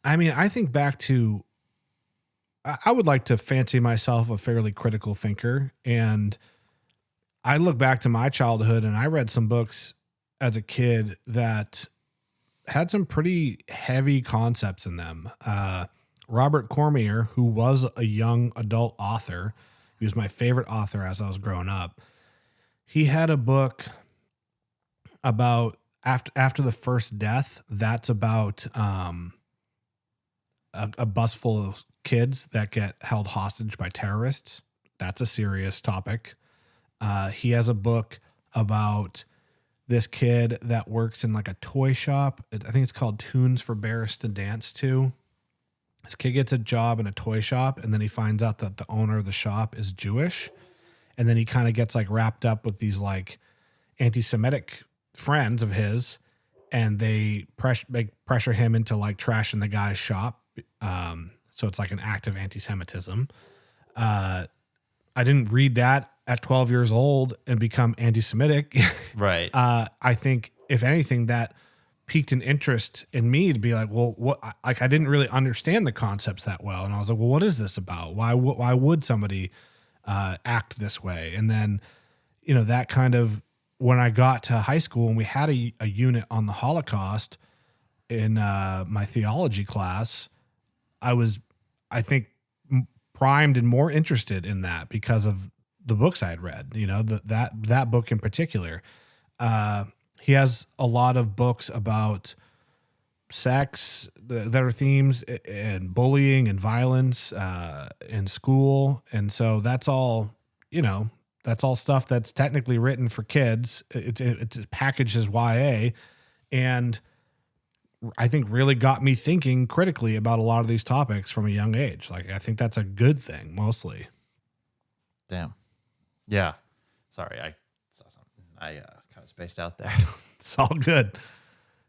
I mean, I think back to, I would like to fancy myself a fairly critical thinker. And I look back to my childhood and I read some books as a kid that had some pretty heavy concepts in them. Robert Cormier, who was a young adult author, he was my favorite author as I was growing up. He had a book about after the first death. That's about a bus full of kids that get held hostage by terrorists. That's a serious topic. He has a book about this kid that works in like a toy shop. I think it's called Tunes for Bears to Dance To. This kid gets a job in a toy shop, and then he finds out that the owner of the shop is Jewish. And then he kind of gets like wrapped up with these like anti-Semitic friends of his, and they pressure him into like trashing the guy's shop. So it's like an act of anti-Semitism. I didn't read that at 12 years old and become anti-Semitic. Right. I think if anything, that piqued an interest in me to be like, well, what? I didn't really understand the concepts that well, and I was like, well, what is this about? Why would somebody act this way? And then, that kind of, when I got to high school and we had a unit on the Holocaust in my theology class, I think, primed and more interested in that because of the books I had read. That book in particular. He has a lot of books about sex that are themes and bullying and violence in school. And so that's all stuff that's technically written for kids. It's packaged as YA, and I think really got me thinking critically about a lot of these topics from a young age. Like, I think that's a good thing mostly. Damn. Yeah. Sorry, I saw something. I kind of spaced out there. It's all good.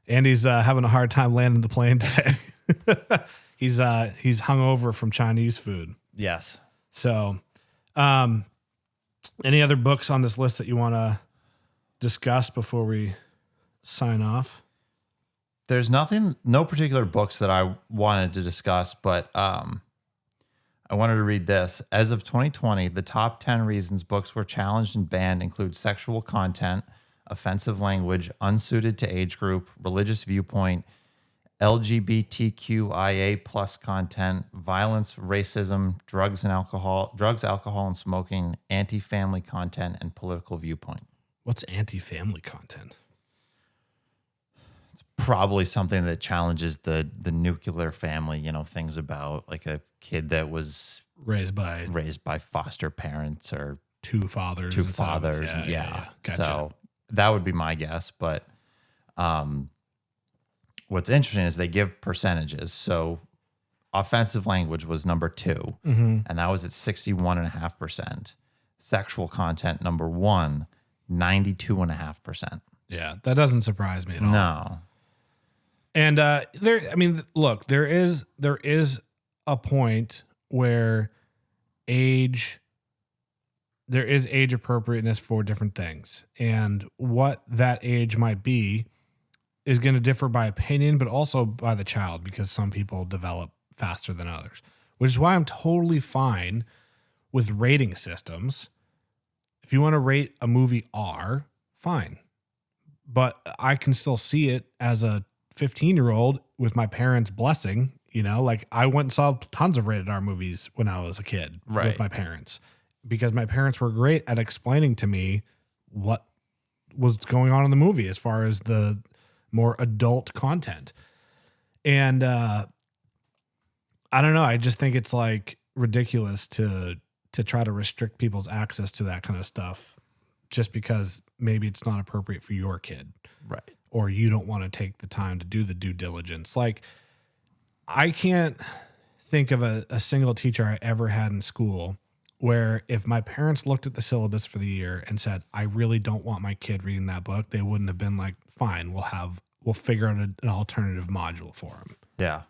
Andy's having a hard time landing the plane today. He's hungover from Chinese food. Yes. So, any other books on this list that you want to discuss before we sign off? There's no particular books that I wanted to discuss, but I wanted to read this. As of 2020, the top 10 reasons books were challenged and banned include sexual content, offensive language, unsuited to age group, religious viewpoint, LGBTQIA plus content, violence, racism, drugs, alcohol and smoking, anti-family content, and political viewpoint. What's anti-family content? It's probably something that challenges the nuclear family, things about like a kid that was raised by foster parents or two fathers. Yeah. Gotcha. So that would be my guess. But what's interesting is they give percentages. So offensive language was number 2, and that was at 61.5%. Sexual content, number 1, 92.5%. Yeah, that doesn't surprise me at all. No. And there is a point where there is age appropriateness for different things. And what that age might be is going to differ by opinion, but also by the child, because some people develop faster than others, which is why I'm totally fine with rating systems If you want to rate a movie R, fine. But I can still see it as a 15-year-old with my parents' blessing. You know, like I went and saw tons of rated R movies when I was a kid with my parents because my parents were great at explaining to me what was going on in the movie as far as the more adult content. And I don't know. I just think it's like ridiculous to try to restrict people's access to that kind of stuff just because maybe it's not appropriate for your kid. Right. Or you don't want to take the time to do the due diligence. Like, I can't think of a single teacher I ever had in school where if my parents looked at the syllabus for the year and said, I really don't want my kid reading that book, they wouldn't have been like, fine, we'll figure out an alternative module for him. Yeah.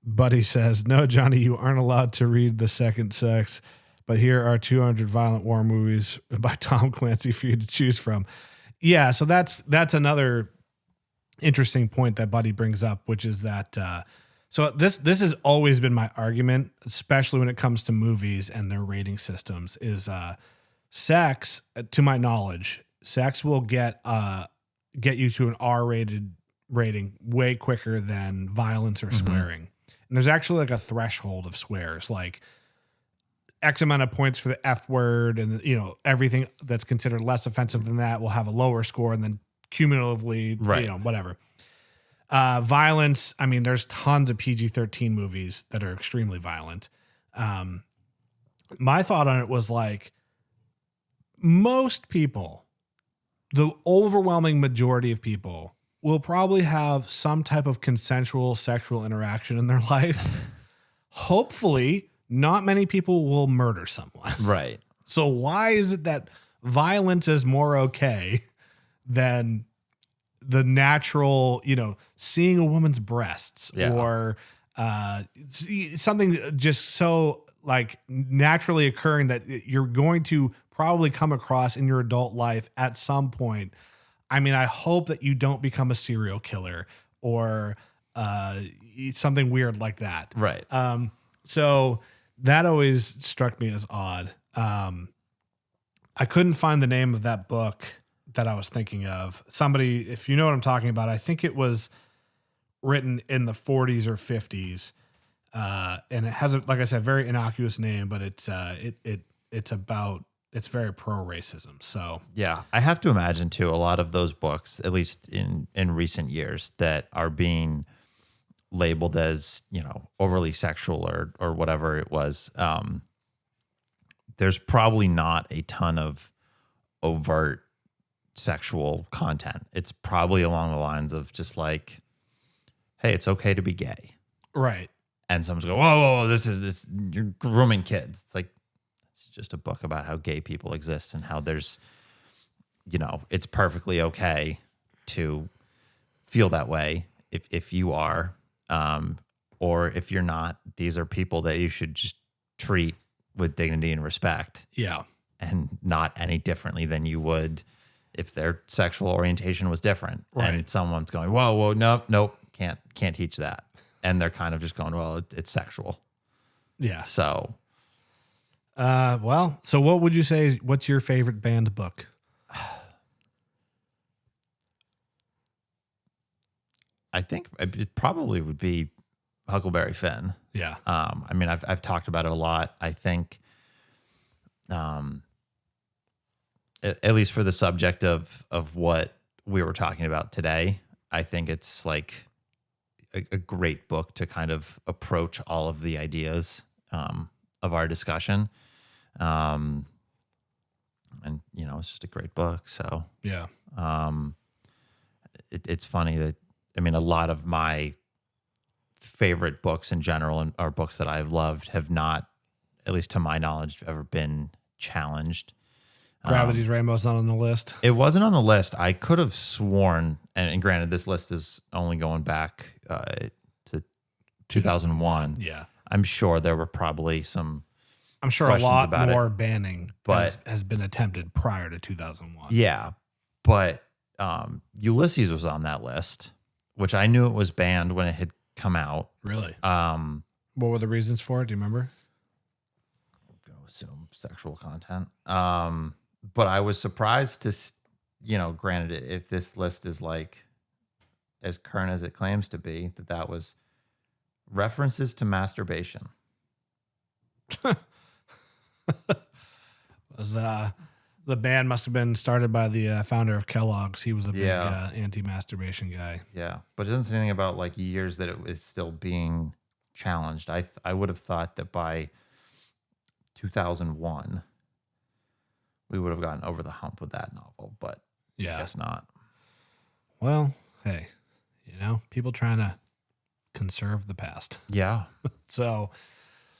Buddy says, no, Johnny, you aren't allowed to read The Second Sex, but here are 200 violent war movies by Tom Clancy for you to choose from. Yeah, so that's another interesting point that Buddy brings up, which is that so this has always been my argument, especially when it comes to movies and their rating systems, is sex, to my knowledge, sex will get you to an R-rated rating way quicker than violence or swearing. And there's actually like a threshold of swears, like X amount of points for the F word, and you know everything that's considered less offensive than that will have a lower score, and then cumulatively, you know, whatever. Violence, I mean, there's tons of PG-13 movies that are extremely violent. My thought on it was like, most people, the overwhelming majority of people, will probably have some type of consensual sexual interaction in their life. Hopefully, not many people will murder someone. Right. So why is it that violence is more okay than the natural, you know, seeing a woman's breasts or something just so like naturally occurring that you're going to probably come across in your adult life at some point? I mean, I hope that you don't become a serial killer or something weird like that. Right. So that always struck me as odd. I couldn't find the name of that book that I was thinking of. Somebody, if you know what I'm talking about, I think it was written in the 40s or 50s. And it has, like I said, very innocuous name, but it's very pro-racism. So yeah, I have to imagine too, a lot of those books, at least in recent years, that are being labeled as, you know, overly sexual or whatever it was. There's probably not a ton of overt sexual content. It's probably along the lines of just like, hey, it's okay to be gay. Right. And someone's going, whoa, this, you're grooming kids. It's like, it's just a book about how gay people exist and how there's, you know, it's perfectly okay to feel that way if you are, or if you're not. These are people that you should just treat with dignity and respect. Yeah. And not any differently than you would if their sexual orientation was different. Right. And someone's going, whoa, nope, can't teach that. And they're kind of just going, well, it's sexual. Yeah. So, so what would you say what's your favorite banned book? I think it probably would be Huckleberry Finn. Yeah. I mean, I've talked about it a lot. I think, at least for the subject of what we were talking about today, I think it's like a great book to kind of approach all of the ideas of our discussion. And, you know, it's just a great book. So, yeah. It's funny that, I mean, a lot of my favorite books in general and are books that I've loved have not, at least to my knowledge, ever been challenged. Gravity's Rainbow's not on the list. It wasn't on the list. I could have sworn, and granted, this list is only going back to 2001. Yeah. I'm sure there were probably some. I'm sure a lot more banning has been attempted prior to 2001. Yeah. But Ulysses was on that list, which I knew it was banned when it had come out. Really? What were the reasons for it? Do you remember? assume sexual content. But I was surprised to, granted, if this list is like as current as it claims to be, that was references to masturbation. The band must have been started by the founder of Kellogg's. He was a big Yeah. anti-masturbation guy. Yeah, but it doesn't say anything about like years that it was still being challenged. I would have thought that by 2001 we would have gotten over the hump with that novel, but I guess not. Well, hey, people trying to conserve the past. Yeah. So,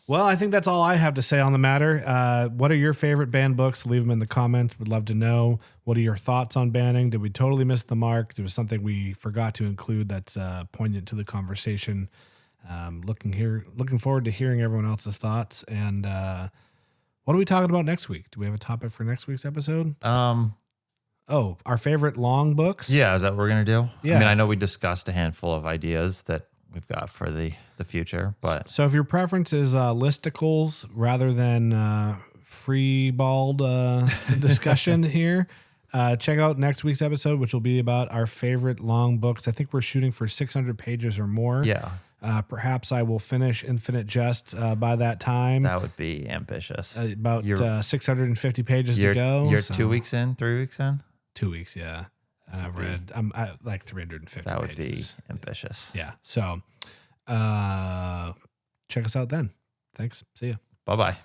well, I think that's all I have to say on the matter. What are your favorite banned books? Leave them in the comments. Would love to know. What are your thoughts on banning? Did we totally miss the mark? There was something we forgot to include that's poignant to the conversation. Looking forward to hearing everyone else's thoughts. And what are we talking about next week? Do we have a topic for next week's episode? Our favorite long books? Yeah, is that what we're going to do? Yeah. I mean, I know we discussed a handful of ideas that we've got for the future, but So if your preference is listicles rather than free-balled discussion here, check out next week's episode, which will be about our favorite long books. I think we're shooting for 600 pages or more. yeah, Perhaps I will finish Infinite Jest by that time. that would be ambitious. About You're- 650 pages to go. You're so 2 weeks in, 3 weeks in? 2 weeks, yeah. And I've read like 350 That would pages. be ambitious. Yeah. So check us out then. Thanks. See ya. Bye-bye.